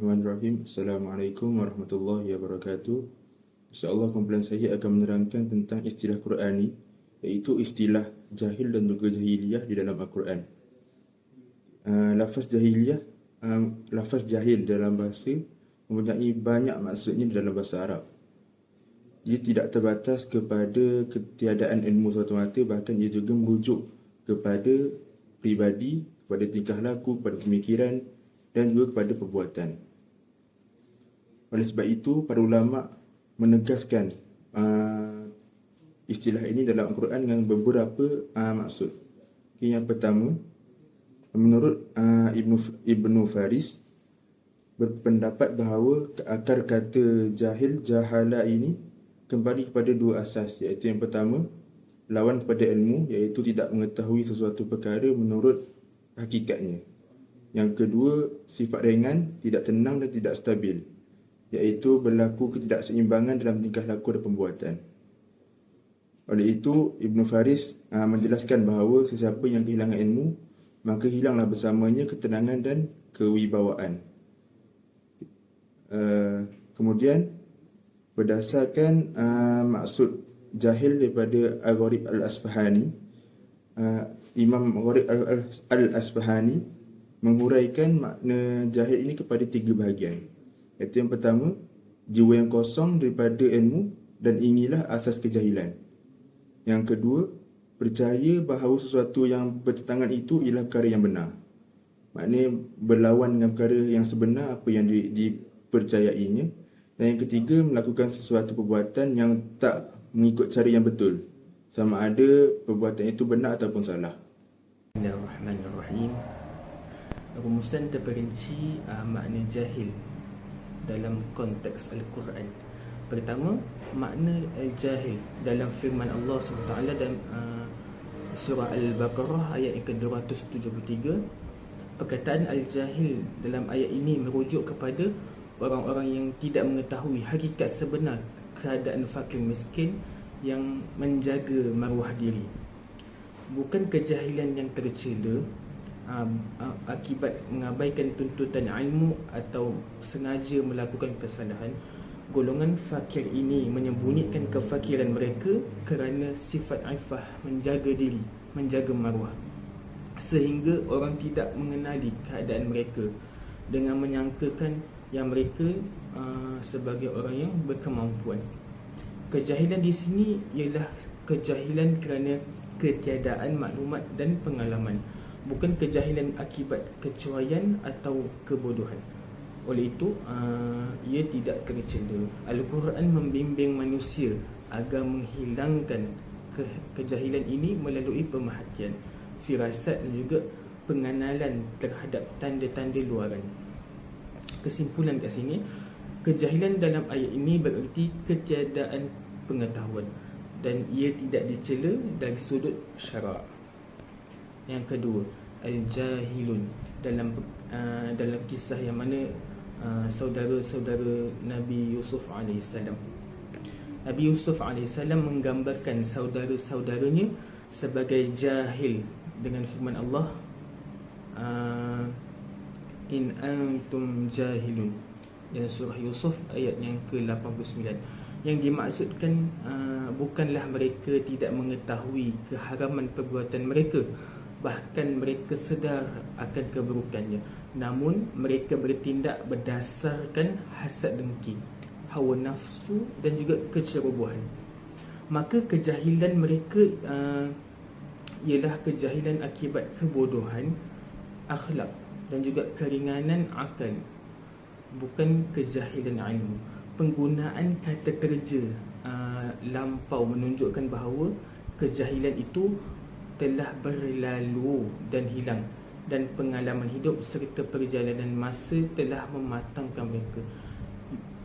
Bismillahirrahmanirrahim. Assalamualaikum warahmatullahi wabarakatuh. InsyaAllah kumpulan saya akan menerangkan tentang istilah Qur'ani, iaitu istilah jahil dan juga jahiliyah di dalam Al-Quran. Lafaz jahil dalam bahasa mempunyai banyak maksudnya di dalam bahasa Arab. Ia tidak terbatas kepada ketiadaan ilmu semata-mata, bahkan ia juga merujuk kepada pribadi, kepada tingkah laku, kepada pemikiran dan juga kepada perbuatan. Oleh sebab itu, para ulama menegaskan istilah ini dalam Al-Quran dengan beberapa maksud. Yang pertama, menurut Ibnu Faris berpendapat bahawa akar kata jahil, jahala ini kembali kepada dua asas, iaitu yang pertama, lawan kepada ilmu, iaitu tidak mengetahui sesuatu perkara menurut hakikatnya. Yang kedua, sifat ringan, tidak tenang dan tidak stabil, iaitu berlaku ketidakseimbangan dalam tingkah laku dan perbuatan. Oleh itu, Ibnu Faris menjelaskan bahawa sesiapa yang kehilangan ilmu, maka hilanglah bersamanya ketenangan dan kewibawaan. Kemudian, berdasarkan maksud jahil daripada Al-Gharib Al-Asbahani, Imam Al-Gharib Al-Asbahani menguraikan makna jahil ini kepada tiga bahagian. Iaitu yang pertama, jiwa yang kosong daripada ilmu, dan inilah asas kejahilan. Yang kedua, percaya bahawa sesuatu yang bertentangan itu ialah perkara yang benar. Maknanya berlawan dengan perkara yang sebenar, apa yang dipercayainya. Dan yang ketiga, melakukan sesuatu perbuatan yang tak mengikut cara yang betul, sama ada perbuatan itu benar ataupun salah. Bismillahirrahmanirrahim. Rumusan terperinci makna jahil dalam konteks Al-Quran. Pertama, makna al-jahil dalam firman Allah SWT dalam surah Al-Baqarah ayat yang ke-273. Perkataan al-jahil dalam ayat ini merujuk kepada orang-orang yang tidak mengetahui hakikat sebenar keadaan fakir miskin yang menjaga maruah diri. Bukan kejahilan yang tercela akibat mengabaikan tuntutan ilmu atau sengaja melakukan kesalahan. Golongan fakir ini menyembunyikan kefakiran mereka kerana sifat ifah, menjaga diri, menjaga maruah, sehingga orang tidak mengenali keadaan mereka dengan menyangkakan yang mereka sebagai orang yang berkemampuan. Kejahilan di sini ialah kejahilan kerana ketiadaan maklumat dan pengalaman, bukan kejahilan akibat kecuaian atau kebodohan. Oleh itu, ia tidak tercela. Al-Quran membimbing manusia agar menghilangkan kejahilan ini melalui pemerhatian, firasat dan juga pengenalan terhadap tanda-tanda luaran. Kesimpulan kat sini, kejahilan dalam ayat ini bererti ketiadaan pengetahuan dan ia tidak dicela dari sudut syarak. Yang kedua, al-jahilun dalam kisah yang mana saudara-saudara Nabi Yusuf AS. Nabi Yusuf AS menggambarkan saudara-saudaranya sebagai jahil dengan firman Allah, in antum jahilun, dalam surah Yusuf ayat yang ke-89. Yang dimaksudkan bukanlah mereka tidak mengetahui keharaman perbuatan mereka, bahkan mereka sedar akan keburukannya, namun mereka bertindak berdasarkan hasad dengki, hawa nafsu dan juga kecerobohan. Maka kejahilan mereka ialah kejahilan akibat kebodohan akhlak dan juga keringanan akal, bukan kejahilan ilmu. Penggunaan kata kerja lampau menunjukkan bahawa kejahilan itu telah berlalu dan hilang, dan pengalaman hidup serta perjalanan masa telah mematangkan mereka.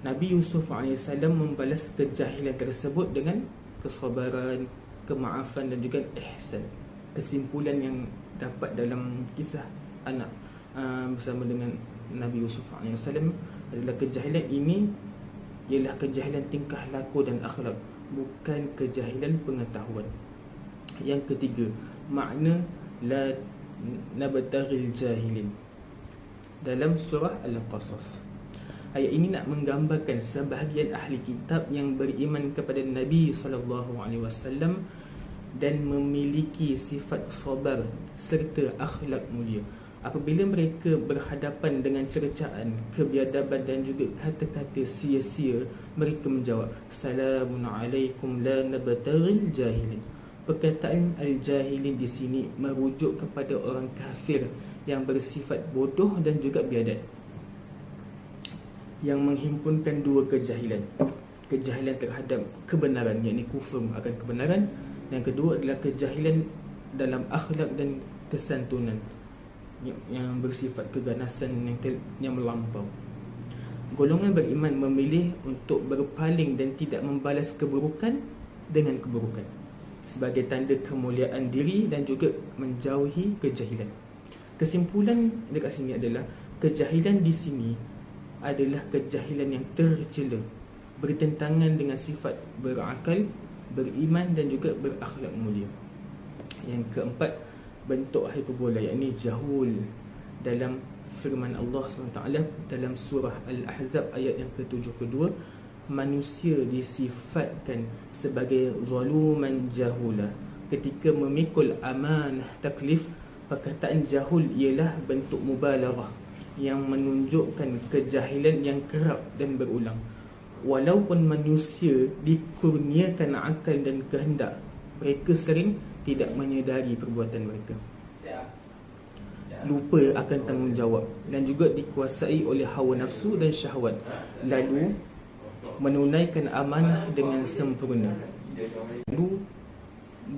Nabi Yusuf AS membalas kejahilan tersebut dengan kesabaran, kemaafan dan juga ihsan. Kesimpulan yang dapat dalam kisah anak bersama dengan Nabi Yusuf AS adalah kejahilan ini ialah kejahilan tingkah laku dan akhlak, bukan kejahilan pengetahuan. Yang ketiga, makna la nabtaghil jahilin dalam surah Al-Qasas. Ayat ini nak menggambarkan sebahagian ahli kitab yang beriman kepada Nabi SAW dan memiliki sifat sabar serta akhlak mulia. Apabila mereka berhadapan dengan cercaan, kebiadaban dan juga kata-kata sia-sia, mereka menjawab, "Salamun alaikum la nabtaghil jahilin." Perkataan al-jahilin di sini merujuk kepada orang kafir yang bersifat bodoh dan juga biadab, yang menghimpunkan dua kejahilan. Kejahilan terhadap kebenaran, yakni kufur akan kebenaran. Yang kedua adalah kejahilan dalam akhlak dan kesantunan, yang bersifat keganasan yang melampau. Golongan beriman memilih untuk berpaling dan tidak membalas keburukan dengan keburukan sebagai tanda kemuliaan diri dan juga menjauhi kejahilan. Kesimpulan dekat sini adalah kejahilan di sini adalah kejahilan yang tercela, bertentangan dengan sifat berakal, beriman dan juga berakhlak mulia. Yang keempat, bentuk hiperbola, yakni jahul dalam firman Allah SWT dalam surah Al-Ahzab ayat yang ke-72. Manusia disifatkan sebagai zaluman jahula ketika memikul amanah taklif. Perkataan jahul ialah bentuk mubalaghah yang menunjukkan kejahilan yang kerap dan berulang. Walaupun manusia dikurniakan akal dan kehendak, mereka sering tidak menyedari perbuatan mereka, lupa akan tanggungjawab dan juga dikuasai oleh hawa nafsu dan syahwat, lalu menunaikan amanah dengan sempurna, lalu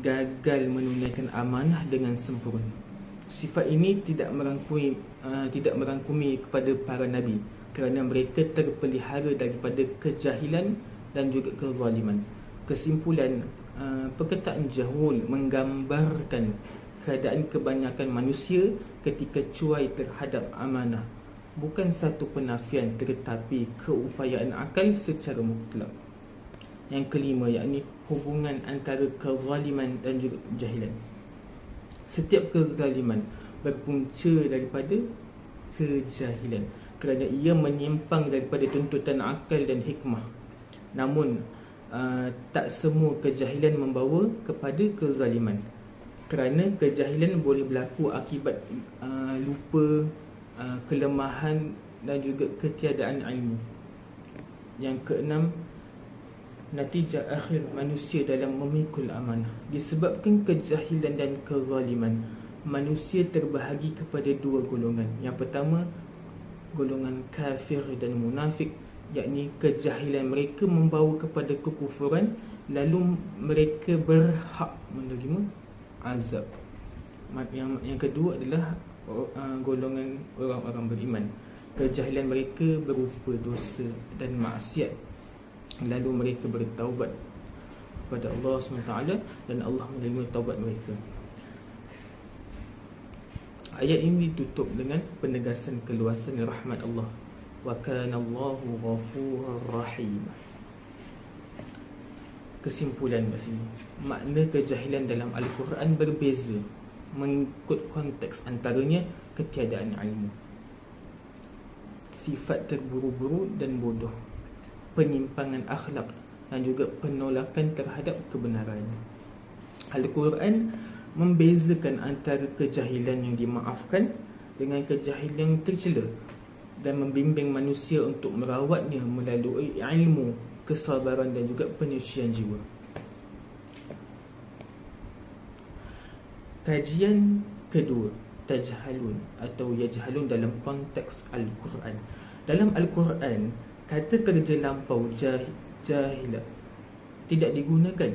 gagal menunaikan amanah dengan sempurna. Sifat ini tidak merangkumi kepada para nabi kerana mereka terpelihara daripada kejahilan dan juga kezaliman. Kesimpulan, perkataan jahul menggambarkan keadaan kebanyakan manusia ketika cuai terhadap amanah, bukan satu penafian tetapi keupayaan akal secara mutlak. Yang kelima, yakni hubungan antara kezaliman dan juga kejahilan. Setiap kezaliman berpunca daripada kejahilan kerana ia menyimpang daripada tuntutan akal dan hikmah. Namun tak semua kejahilan membawa kepada kezaliman, kerana kejahilan boleh berlaku akibat lupa, kelemahan dan juga ketiadaan ilmu. Yang keenam, natijah akhir manusia dalam memikul amanah. Disebabkan kejahilan dan kezaliman, manusia terbahagi kepada dua golongan. Yang pertama, golongan kafir dan munafik, yakni kejahilan mereka membawa kepada kekufuran, lalu mereka berhak menerima azab. Yang kedua adalah golongan orang-orang beriman. Kejahilan mereka berupa dosa dan maksiat, lalu mereka bertaubat kepada Allah SWT dan Allah menerima taubat mereka. Ayat ini ditutup dengan penegasan keluasan rahmat Allah. Wa kana Allahu ghafurur rahim. Kesimpulan kat sini, makna kejahilan dalam Al-Quran berbeza mengikut konteks, antaranya ketiadaan ilmu, sifat terburu-buru dan bodoh, penyimpangan akhlak dan juga penolakan terhadap kebenaran. Al-Quran membezakan antara kejahilan yang dimaafkan dengan kejahilan yang tercela dan membimbing manusia untuk merawatnya melalui ilmu, kesabaran dan juga penyucian jiwa. Kajian kedua, tajhalun atau yajhalun dalam konteks Al-Quran. Dalam Al-Quran, kata kerja lampau jahilah tidak digunakan.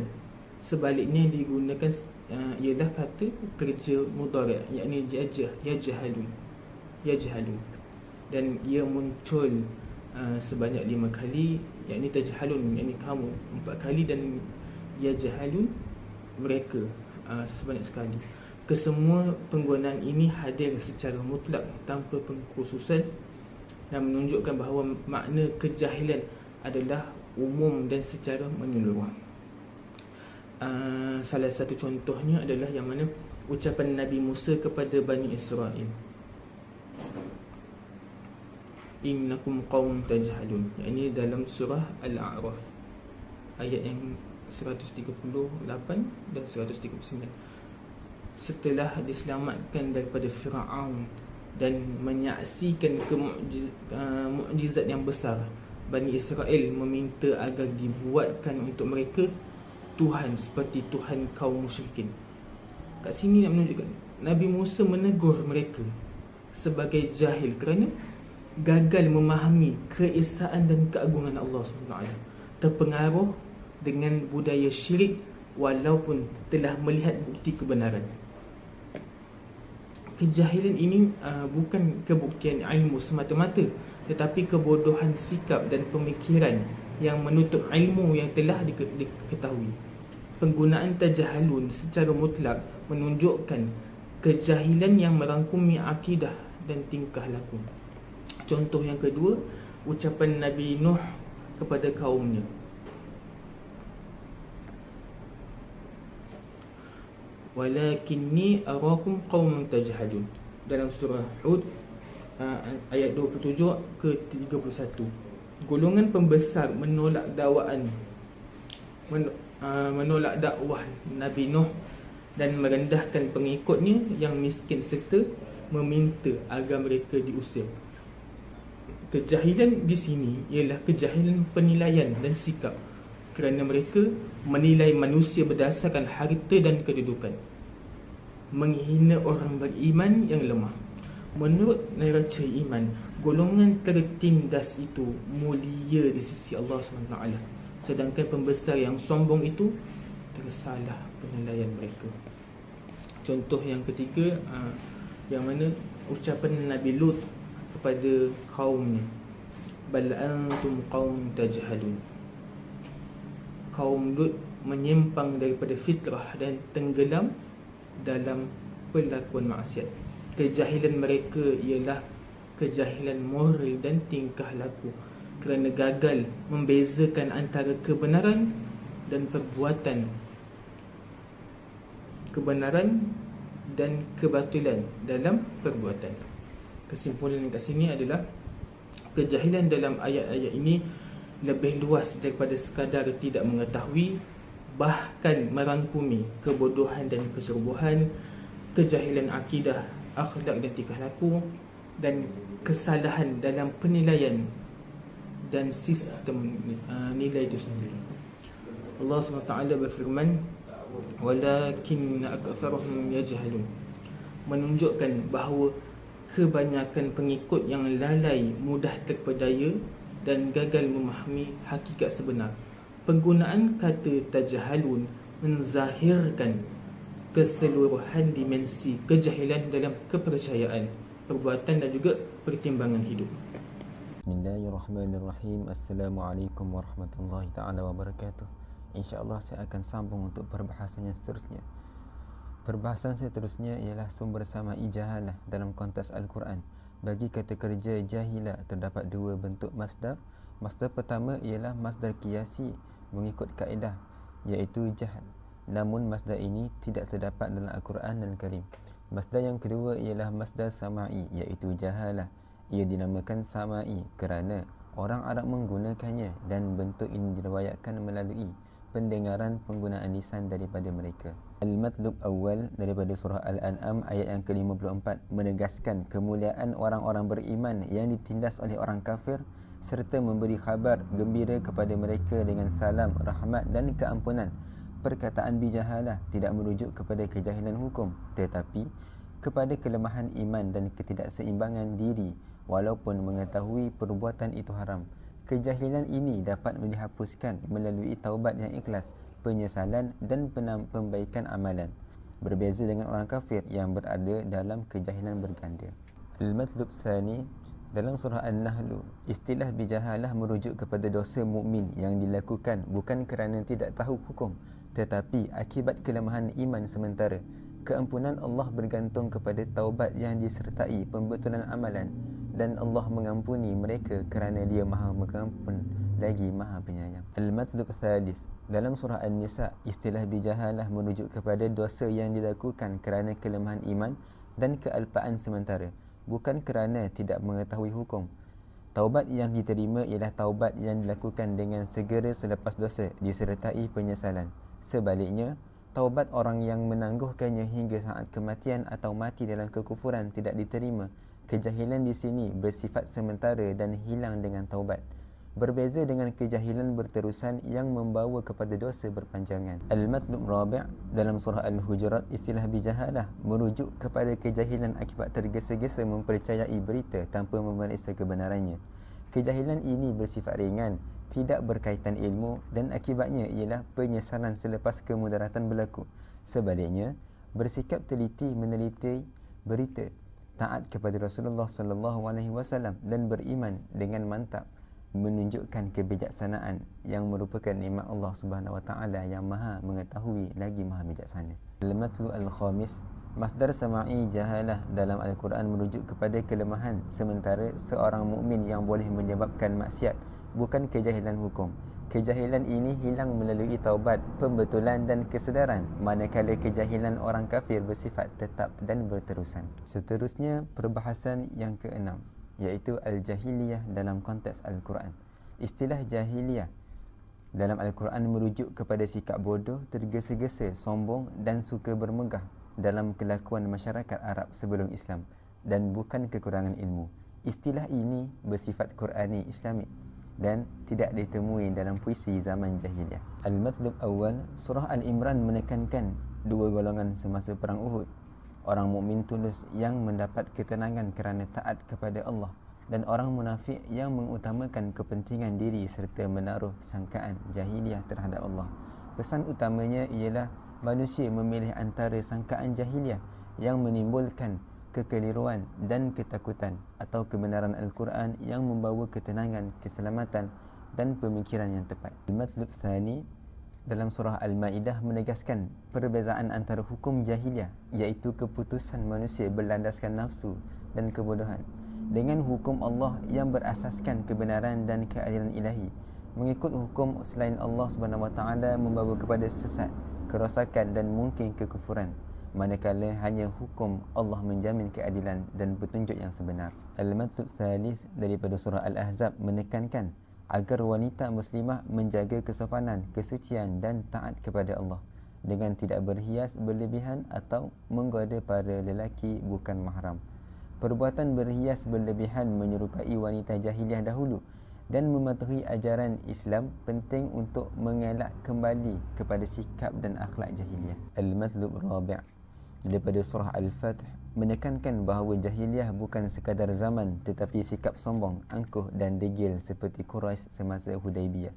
Sebaliknya digunakan ialah kata kerja mudhari', yakni yajhalun. Dan ia muncul sebanyak 5 kali, yakni tajhalun, yakni kamu 4 kali, dan yajhalun mereka sebanyak sekali. Kesemua penggunaan ini hadir secara mutlak tanpa pengkhususan dan menunjukkan bahawa makna kejahilan adalah umum dan secara menyeluruh. Salah satu contohnya adalah yang mana ucapan Nabi Musa kepada Bani Israel. innakum qaumun tajhalun. Ini dalam surah Al-A'raf ayat yang 138 dan 139. Setelah diselamatkan daripada Fir'aun dan menyaksikan mukjizat yang besar, Bani Israel meminta agar dibuatkan untuk mereka Tuhan seperti Tuhan kaum musyrikin. Kat sini nak menunjukkan Nabi Musa menegur mereka sebagai jahil kerana gagal memahami keesaan dan keagungan Allah SWT, terpengaruh dengan budaya syirik walaupun telah melihat bukti kebenaran. Kejahilan ini bukan kebuktian ilmu semata-mata, tetapi kebodohan sikap dan pemikiran yang menutup ilmu yang telah diketahui. Penggunaan tajahalun secara mutlak menunjukkan kejahilan yang merangkumi akidah dan tingkah laku. Contoh yang kedua, ucapan Nabi Nuh kepada kaumnya, walakinni arakum qauman tajhalun, dalam surah Hud ayat 27 ke 31. Golongan pembesar menolak dakwah Nabi Nuh dan merendahkan pengikutnya yang miskin serta meminta agar mereka diusir. Kejahilan di sini ialah kejahilan penilaian dan sikap, kerana mereka menilai manusia berdasarkan harta dan kedudukan, menghina orang beriman yang lemah. Menurut neraca iman, golongan tertindas itu mulia di sisi Allah SWT, sedangkan pembesar yang sombong itu tersalah penilaian mereka. Contoh yang ketiga, yang mana ucapan Nabi Lut kepada kaumnya, bal antum qaum tajhalun. Kaum Lut menyimpang daripada fitrah dan tenggelam dalam pelakuan maksiat. Kejahilan mereka ialah kejahilan moral dan tingkah laku, kerana gagal membezakan antara kebenaran dan kebatilan dalam perbuatan. Kesimpulan kat sini adalah kejahilan dalam ayat-ayat ini lebih luas daripada sekadar tidak mengetahui, bahkan merangkumi kebodohan dan keserbuhan, kejahilan akidah, akhlak dan tingkah laku, dan kesalahan dalam penilaian dan sistem nilai itu sendiri. Allah SWT berfirman, walakin aktsaruhum yajhalun, menunjukkan bahawa kebanyakan pengikut yang lalai, mudah terpedaya dan gagal memahami hakikat sebenar. Penggunaan kata tajahalun menzahirkan keseluruhan dimensi kejahilan dalam kepercayaan, perbuatan dan juga pertimbangan hidup. Bismillahirrahmanirrahim. Assalamualaikum warahmatullahi ta'ala wabarakatuh. InsyaAllah saya akan sambung untuk perbahasan yang seterusnya. Perbahasan seterusnya ialah sumber sama'i jahalah dalam konteks Al-Quran. Bagi kata kerja jahilah terdapat dua bentuk masdar. Masdar pertama ialah masdar qiyasi mengikut kaedah, iaitu jahal. Namun masdar ini tidak terdapat dalam Al-Quran Al-Karim. Masdar yang kedua ialah masdar sama'i, iaitu jahalah. Ia dinamakan sama'i kerana orang Arab menggunakannya dan bentuk ini diriwayatkan melalui pendengaran penggunaan lisan daripada mereka. Al-Matlub awal daripada surah Al-An'am ayat yang ke-54 menegaskan kemuliaan orang-orang beriman yang ditindas oleh orang kafir, serta memberi khabar gembira kepada mereka dengan salam, rahmat dan keampunan. Perkataan bijahalah tidak merujuk kepada kejahilan hukum, tetapi kepada kelemahan iman dan ketidakseimbangan diri walaupun mengetahui perbuatan itu haram. Kejahilan ini dapat dihapuskan melalui taubat yang ikhlas, penyesalan dan pembaikan amalan, berbeza dengan orang kafir yang berada dalam kejahilan berganda. Al-Matlub Tsani dalam surah An-Nahl, istilah bijahalah merujuk kepada dosa mukmin yang dilakukan bukan kerana tidak tahu hukum, tetapi akibat kelemahan iman sementara. Keampunan Allah bergantung kepada taubat yang disertai pembetulan amalan, dan Allah mengampuni mereka kerana Dia Maha Mengampun lagi Maha Penyayang. Al-Matlub Tsalis dalam surah An-Nisa, istilah bijahalah merujuk kepada dosa yang dilakukan kerana kelemahan iman dan kealpaan sementara, bukan kerana tidak mengetahui hukum. Taubat yang diterima ialah taubat yang dilakukan dengan segera selepas dosa disertai penyesalan. Sebaliknya, taubat orang yang menangguhkannya hingga saat kematian atau mati dalam kekufuran tidak diterima. Kejahilan di sini bersifat sementara dan hilang dengan taubat. Berbeza dengan kejahilan berterusan yang membawa kepada dosa berpanjangan. Al-Matlub Rabi' dalam surah Al-Hujurat, istilah bijahalah merujuk kepada kejahilan akibat tergesa-gesa mempercayai berita tanpa memeriksa kebenarannya. Kejahilan ini bersifat ringan, tidak berkaitan ilmu dan akibatnya ialah penyesalan selepas kemudaratan berlaku. Sebaliknya, bersikap teliti meneliti berita, taat kepada Rasulullah SAW dan beriman dengan mantap menunjukkan kebijaksanaan yang merupakan nikmat Allah Subhanahu Wa Taala yang Maha mengetahui lagi Maha bijaksana. Al-Matlu Al-Khamis, masdar sama'i jahalah dalam Al-Quran merujuk kepada kelemahan sementara seorang mukmin yang boleh menyebabkan maksiat, bukan kejahilan hukum. Kejahilan ini hilang melalui taubat, pembetulan dan kesedaran, manakala kejahilan orang kafir bersifat tetap dan berterusan. Seterusnya, perbahasan yang keenam, iaitu Al-Jahiliyah dalam konteks Al-Quran. Istilah Jahiliyah dalam Al-Quran merujuk kepada sikap bodoh, tergesa-gesa, sombong dan suka bermegah dalam kelakuan masyarakat Arab sebelum Islam dan bukan kekurangan ilmu. Istilah ini bersifat Qurani Islamik dan tidak ditemui dalam puisi zaman jahiliyah. Al-Matlub Awal, surah Al-Imran menekankan dua golongan semasa perang Uhud. Orang mukmin tulus yang mendapat ketenangan kerana taat kepada Allah dan orang munafik yang mengutamakan kepentingan diri serta menaruh sangkaan jahiliyah terhadap Allah. Pesan utamanya ialah manusia memilih antara sangkaan jahiliyah yang menimbulkan kekeliruan dan ketakutan atau kebenaran Al-Quran yang membawa ketenangan, keselamatan dan pemikiran yang tepat. Al-Matlub Tsani dalam surah Al-Ma'idah menegaskan perbezaan antara hukum jahiliyah, iaitu keputusan manusia berlandaskan nafsu dan kebodohan, dengan hukum Allah yang berasaskan kebenaran dan keadilan ilahi. Mengikut hukum selain Allah SWT membawa kepada sesat, kerosakan dan mungkin kekufuran, manakala hanya hukum Allah menjamin keadilan dan petunjuk yang sebenar. Al-Matlub Thalith daripada surah Al-Ahzab menekankan agar wanita muslimah menjaga kesopanan, kesucian dan taat kepada Allah dengan tidak berhias berlebihan atau menggoda para lelaki bukan mahram. Perbuatan berhias berlebihan menyerupai wanita jahiliah dahulu dan mematuhi ajaran Islam penting untuk mengelak kembali kepada sikap dan akhlak jahiliah. Al-Matlub Rabi' daripada surah Al-Fath menekankan bahawa jahiliah bukan sekadar zaman tetapi sikap sombong, angkuh dan degil seperti Quraisy semasa Hudaibiyah.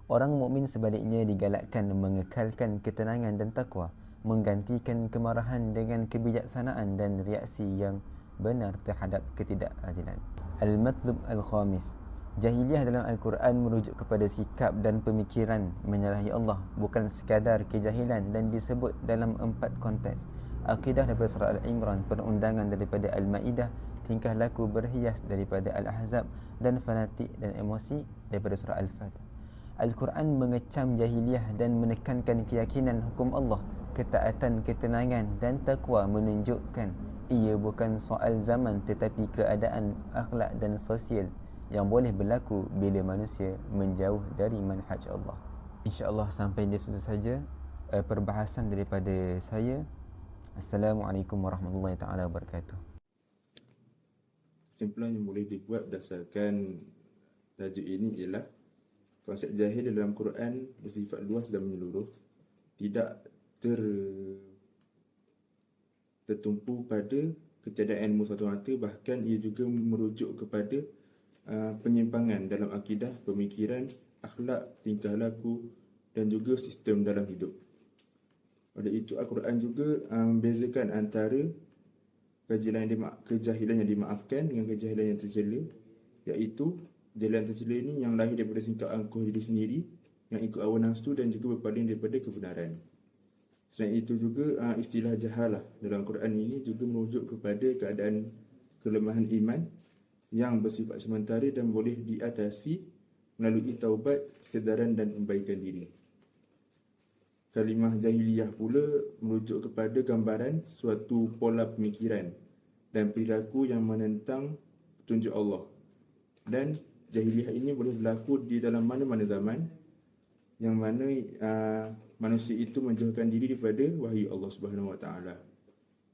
Orang mukmin sebaliknya digalakkan mengekalkan ketenangan dan takwa, menggantikan kemarahan dengan kebijaksanaan dan reaksi yang benar terhadap ketidakadilan. Al-Matlub Al-Khamis, jahiliah dalam Al-Quran merujuk kepada sikap dan pemikiran menyalahi Allah, bukan sekadar kejahilan dan disebut dalam 4 konteks. Akidah daripada surah Al-Imran, perundangan daripada Al-Ma'idah, tingkah laku berhias daripada Al-Ahzab dan fanatik dan emosi daripada surah Al-Fath. Al-Quran mengecam jahiliah dan menekankan keyakinan hukum Allah, ketaatan, ketenangan dan takwa menunjukkan ia bukan soal zaman tetapi keadaan akhlak dan sosial yang boleh berlaku bila manusia menjauh dari manhaj Allah. InsyaAllah sampai di situ saja perbahasan daripada saya. Assalamualaikum warahmatullahi taala wabarakatuh. Kesimpulan yang boleh dibuat berdasarkan tajuk ini ialah konsep jahil dalam Quran bersifat luas dan menyeluruh, tidak tertumpu pada ketiadaan ilmu semata-mata, bahkan ia juga merujuk kepada penyimpangan dalam akidah, pemikiran, akhlak, tingkah laku dan juga sistem dalam hidup. Oleh itu Al-Quran juga membezakan antara kejahilan yang dimaafkan dengan kejahilan yang tercela, iaitu jalan tercela ini yang lahir daripada sikap angkuh diri sendiri, yang ikut hawa nafsu dan juga berpaling daripada kebenaran. Selain itu juga istilah jahalah dalam Quran ini juga merujuk kepada keadaan kelemahan iman yang bersifat sementara dan boleh diatasi melalui taubat, kesedaran dan perbaikan diri. Kalimah jahiliyah pula merujuk kepada gambaran suatu pola pemikiran dan perilaku yang menentang petunjuk Allah. Dan jahiliah ini boleh berlaku di dalam mana-mana zaman, yang mana manusia itu menjauhkan diri daripada wahyu Allah Subhanahu Wa Taala.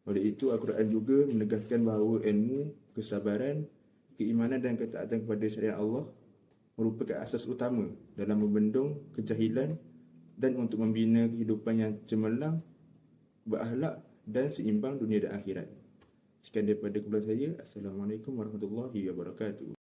Oleh itu Al-Quran juga menegaskan bahawa ilmu, kesabaran, keimanan dan ketaatan kepada syariat Allah merupakan asas utama dalam membendung kejahilan dan untuk membina kehidupan yang cemerlang, berakhlak dan seimbang dunia dan akhirat. Sekian daripada kumpulan saya. Assalamualaikum warahmatullahi wabarakatuh.